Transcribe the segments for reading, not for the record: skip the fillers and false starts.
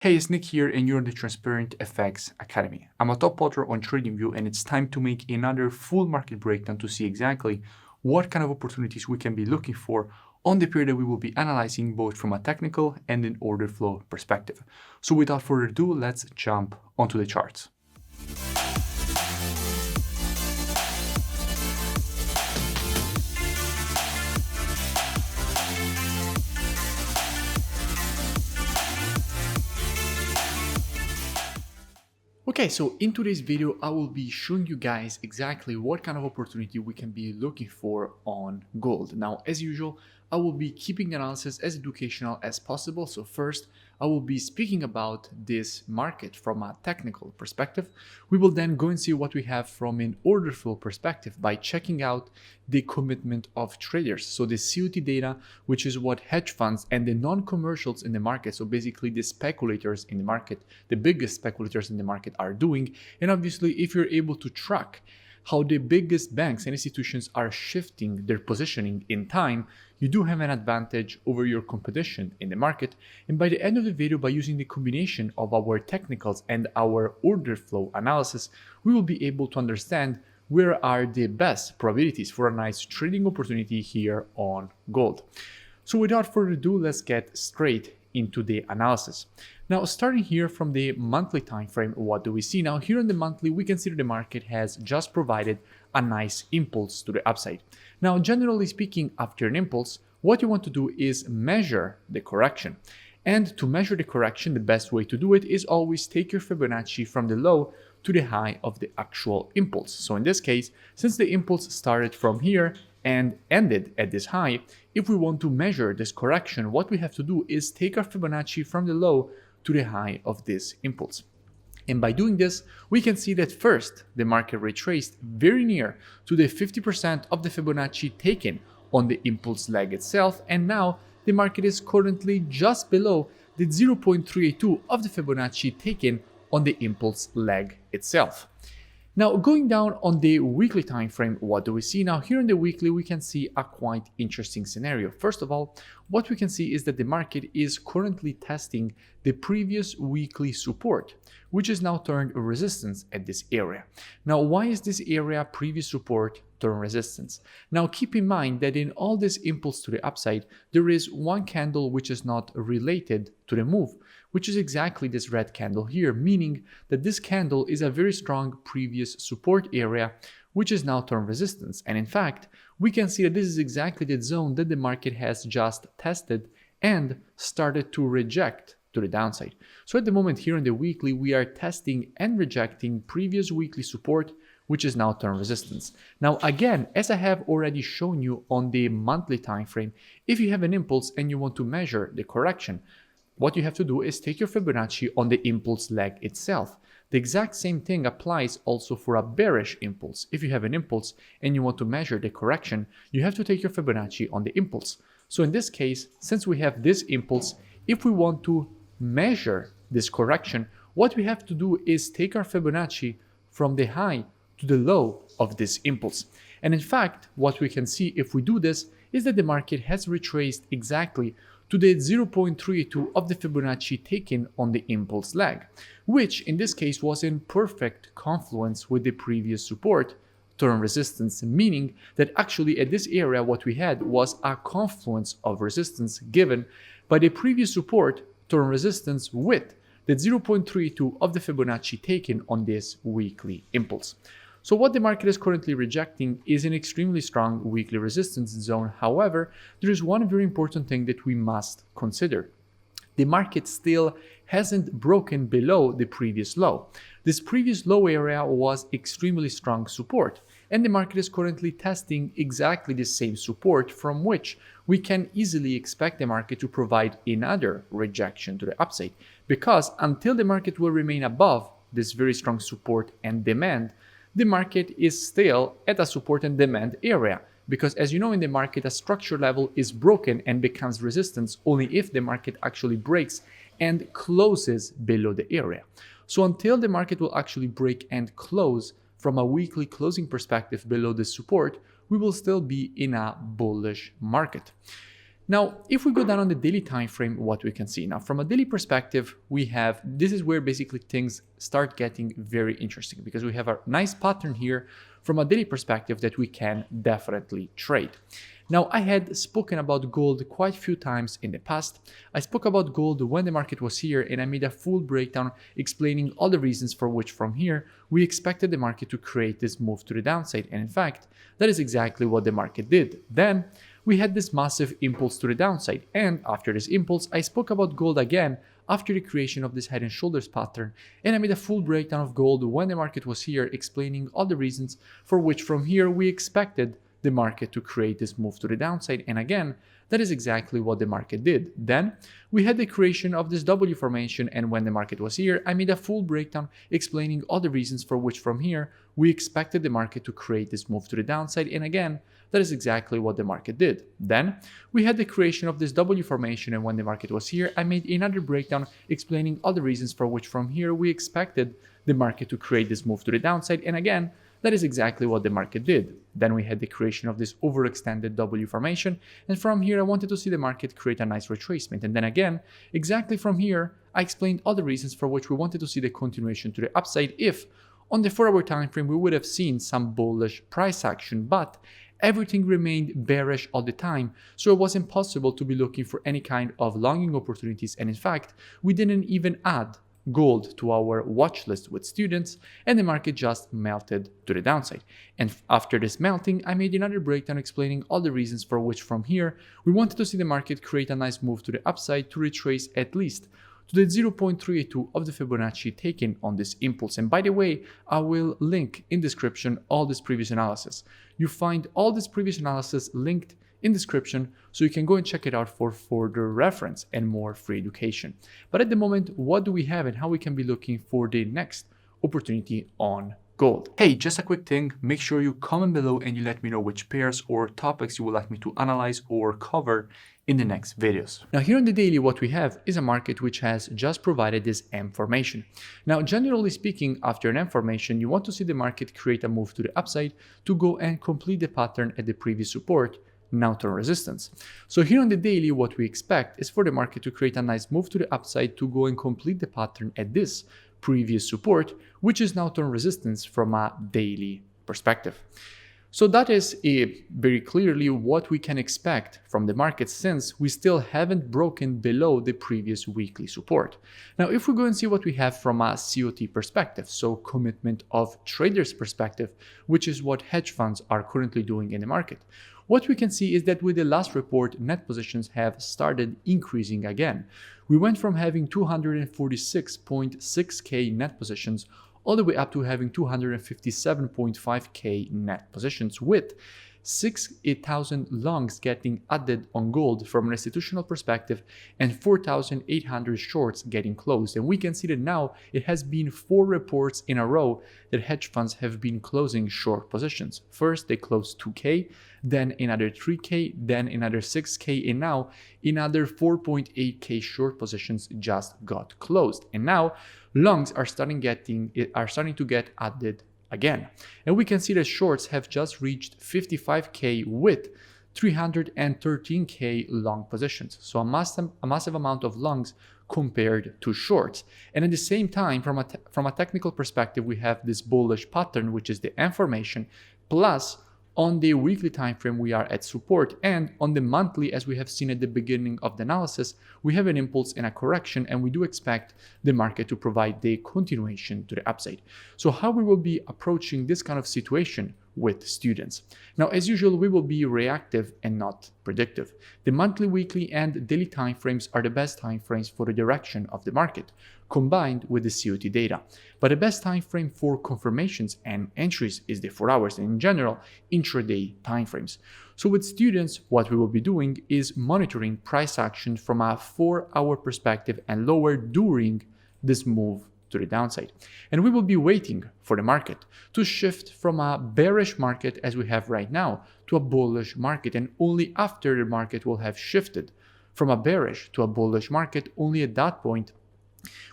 Hey, it's Nick here, and you're on the Transparent FX Academy. I'm a top author on TradingView, and it's time to make another full market breakdown to see exactly what kind of opportunities we can be looking for on the period that we will be analyzing both from a technical and an order flow perspective. So without further ado, let's jump onto the charts. Okay, so in today's video, I will be showing you guys exactly what kind of opportunity we can be looking for on gold. Now, as usual, I will be keeping the analysis as educational as possible. So first, I will be speaking about this market from a technical perspective. We will then go and see what we have from an order flow perspective by checking out the commitment of traders. So the COT data, which is what hedge funds and the non-commercials in the market, so basically the speculators in the market, the biggest speculators in the market are doing. And obviously, if you're able to track how the biggest banks and institutions are shifting their positioning in time, you do have an advantage over your competition in the market. And by the end of the video, by using the combination of our technicals and our order flow analysis, we will be able to understand where are the best probabilities for a nice trading opportunity here on gold. So without further ado, let's get straight into the analysis. Now, starting here from the monthly time frame, what do we see? Now, here on the monthly, we can see that the market has just provided a nice impulse to the upside. Now, generally speaking, after an impulse, what you want to do is measure the correction. And to measure the correction, the best way to do it is always take your Fibonacci from the low to the high of the actual impulse. So in this case, since the impulse started from here and ended at this high, if we want to measure this correction, what we have to do is take our Fibonacci from the low to the high of this impulse. And by doing this, we can see that first, the market retraced very near to the 50% of the Fibonacci taken on the impulse leg itself, and now the market is currently just below the 0.382 of the Fibonacci taken on the impulse leg itself. Now, going down on the weekly time frame, what do we see? Now, here in the weekly, we can see a quite interesting scenario. First of all, what we can see is that the market is currently testing the previous weekly support, which is now turned resistance at this area. Now, why is this area previous support turned resistance? Now, keep in mind that in all this impulse to the upside, there is one candle which is not related to the move, which is exactly this red candle here, meaning that this candle is a very strong previous support area, which is now turned resistance. And in fact, we can see that this is exactly the zone that the market has just tested and started to reject to the downside. So at the moment here in the weekly, we are testing and rejecting previous weekly support, which is now turned resistance. Now, again, as I have already shown you on the monthly time frame, if you have an impulse and you want to measure the correction, what you have to do is take your Fibonacci on the impulse leg itself. The exact same thing applies also for a bearish impulse. If you have an impulse and you want to measure the correction, you have to take your Fibonacci on the impulse. So in this case, since we have this impulse, if we want to measure this correction, what we have to do is take our Fibonacci from the high to the low of this impulse. And in fact, what we can see if we do this is that the market has retraced exactly to the 0.32 of the Fibonacci taken on the impulse leg, which in this case was in perfect confluence with the previous support turn resistance, meaning that actually at this area what we had was a confluence of resistance given by the previous support turn resistance with the 0.32 of the Fibonacci taken on this weekly impulse. So what the market is currently rejecting is an extremely strong weekly resistance zone. However, there is one very important thing that we must consider. The market still hasn't broken below the previous low. This previous low area was extremely strong support, and the market is currently testing exactly the same support from which we can easily expect the market to provide another rejection to the upside, because until the market will remain above this very strong support and demand, the market is still at a support and demand area, because as you know in the market, a structure level is broken and becomes resistance only if the market actually breaks and closes below the area. So until the market will actually break and close from a weekly closing perspective below the support, we will still be in a bullish market. Now, if we go down on the daily time frame, what we can see now from a daily perspective, we have, this is where basically things start getting very interesting because we have a nice pattern here from a daily perspective that we can definitely trade. Now, I had spoken about gold quite a few times in the past. I spoke about gold when the market was here, and I made a full breakdown explaining all the reasons for which from here we expected the market to create this move to the downside. And in fact, that is exactly what the market did. Then we had this massive impulse to the downside. And after this impulse, I spoke about gold again after the creation of this head and shoulders pattern, and I made a full breakdown of gold when the market was here, explaining all the reasons for which from here we expected the market to create this move to the downside. And again, that is exactly what the market did. Then we had the creation of this W formation, and when the market was here, I made a full breakdown explaining all the reasons for which from here we expected the market to create this move to the downside. And again, that is exactly what the market did. Then we had the creation of this W formation, and when the market was here, I made another breakdown explaining all the reasons for which from here we expected the market to create this move to the downside. And again, that is exactly what the market did. Then we had the creation of this overextended W formation, and from here I wanted to see the market create a nice retracement. And then again, exactly from here, I explained all the reasons for which we wanted to see the continuation to the upside if on the 4-hour time frame we would have seen some bullish price action, but everything remained bearish all the time, so it was impossible to be looking for any kind of longing opportunities. And in fact, we didn't even add gold to our watch list with students, and the market just melted to the downside. And after this melting, I made another breakdown explaining all the reasons for which from here we wanted to see the market create a nice move to the upside to retrace at least to the 0.382 of the Fibonacci taken on this impulse. And by the way, I will link in description all this previous analysis. You find all this previous analysis linked in description, so you can go and check it out for further reference and more free education. But at the moment, what do we have and how we can be looking for the next opportunity on gold? Hey, just a quick thing, make sure you comment below and you let me know which pairs or topics you would like me to analyze or cover in the next videos. Now here on the daily, what we have is a market which has just provided this M formation. Now, generally speaking, after an M formation, you want to see the market create a move to the upside to go and complete the pattern at the previous support, now turn resistance. So here on the daily, what we expect is for the market to create a nice move to the upside to go and complete the pattern at this previous support, which is now turn resistance from a daily perspective. So that is very clearly what we can expect from the market, since we still haven't broken below the previous weekly support. Now, if we go and see what we have from a COT perspective, so commitment of traders perspective, which is what hedge funds are currently doing in the market, what we can see is that with the last report, net positions have started increasing again. We went from having 246.6k net positions all the way up to having 257.5k net positions, with 6,000 longs getting added on gold from an institutional perspective and 4,800 shorts getting closed. And we can see that now it has been 4 reports in a row that hedge funds have been closing short positions. First, they closed 2k, then another 3k, then another 6k, and now another 4.8k short positions just got closed. And now longs are starting to get added again. And we can see that shorts have just reached 55k with 313k long positions. So a massive amount of longs compared to shorts. And at the same time, from a technical perspective, we have this bullish pattern, which is the M formation, plus on the weekly time frame we are at support, and on the monthly, as we have seen at the beginning of the analysis, we have an impulse and a correction, and we do expect the market to provide the continuation to the upside. So how we will be approaching this kind of situation with students? Now, as usual, we will be reactive and not predictive. The monthly, weekly, and daily time frames are the best time frames for the direction of the market, combined with the COT data. But the best time frame for confirmations and entries is the 4 hours, and in general, intraday time frames. So with students, what we will be doing is monitoring price action from a 4-hour perspective and lower during this move to the downside. And we will be waiting for the market to shift from a bearish market as we have right now to a bullish market. And only after the market will have shifted from a bearish to a bullish market, only at that point,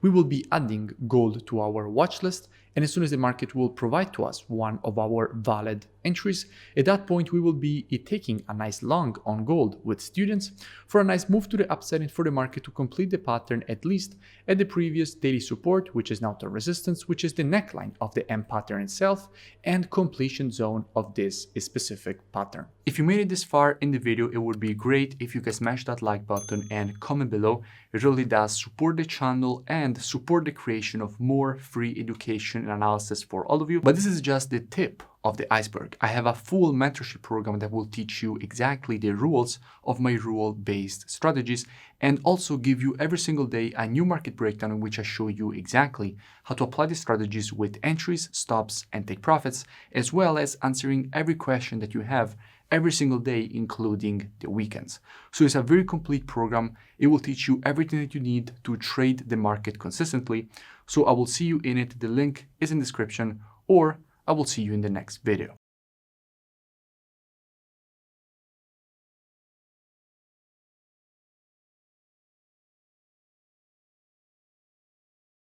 we will be adding gold to our watch list, and as soon as the market will provide to us one of our valid entries, at that point we will be taking a nice long on gold with students for a nice move to the upside and for the market to complete the pattern at least at the previous daily support, which is now the resistance, which is the neckline of the M pattern itself and completion zone of this specific pattern. If you made it this far in the video, it would be great if you can smash that like button and comment below. It really does support the channel and support the creation of more free education and analysis for all of you. But this is just the tip of the iceberg. I have a full mentorship program that will teach you exactly the rules of my rule-based strategies and also give you every single day a new market breakdown in which I show you exactly how to apply the strategies with entries, stops, and take profits, as well as answering every question that you have every single day, including the weekends. So it's a very complete program. It will teach you everything that you need to trade the market consistently. So I will see you in it. The link is in the description, or I will see you in the next video.